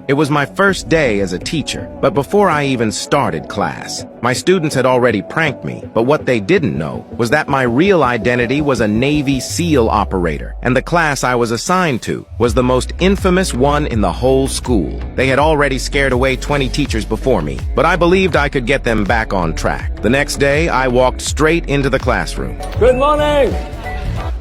It was my first day as a teacher, but before I even started class, my students had already pranked me, but what they didn't know was that my real identity was a Navy SEAL operator, and the class I was assigned to was the most infamous one in the whole school. They had already scared away 20 teachers before me, but I believed I could get them back on track. The next day, I walked straight into the classroom. Good morning!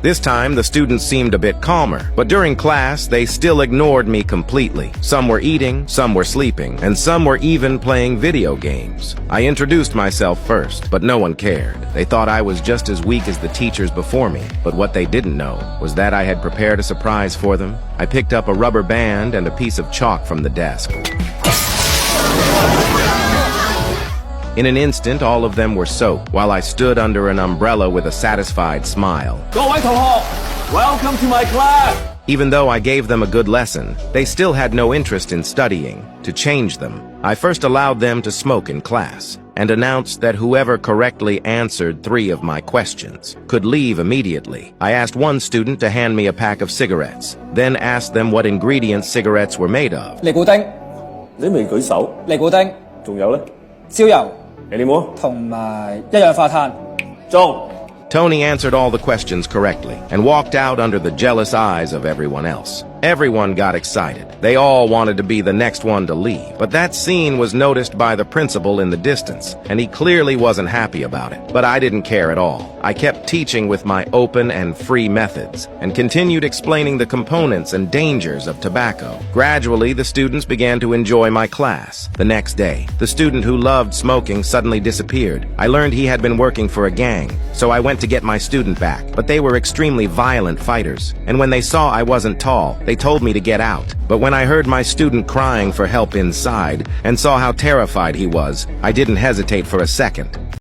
This time, the students seemed a bit calmer, but during class, they still ignored me completely. Some were eating, some were sleeping, and some were even playing video games. I introduced myself first, but no one cared. They thought I was just as weak as the teachers before me, but what they didn't know was that I had prepared a surprise for them. I picked up a rubber band and a piece of chalk from the desk. In an instant, all of them were soaked, while I stood under an umbrella with a satisfied smile. 各位同學, welcome to my class! Even though I gave them a good lesson, they still had no interest in studying. To change them, I first allowed them to smoke in class, and announced that whoever correctly answered 3 of my questions could leave immediately. I asked one student to hand me a pack of cigarettes, then asked them what ingredients cigarettes were made of. 尼古丁。你未舉手。尼古丁。仲有呢？焦油。Any more? 同埋一氧化碳。中。Tony answered all the questions correctly and walked out under the jealous eyes of everyone else. Everyone got excited. They all wanted to be the next one to leave. But that scene was noticed by the principal in the distance, and he clearly wasn't happy about it. But I didn't care at all. I kept teaching with my open and free methods, and continued explaining the components and dangers of tobacco. Gradually, the students began to enjoy my class. The next day, the student who loved smoking suddenly disappeared. I learned he had been working for a gang, so I went to get my student back. But they were extremely violent fighters, and when they saw I wasn't tall, they told me to get out. But when I heard my student crying for help inside and saw how terrified he was, I didn't hesitate for a second.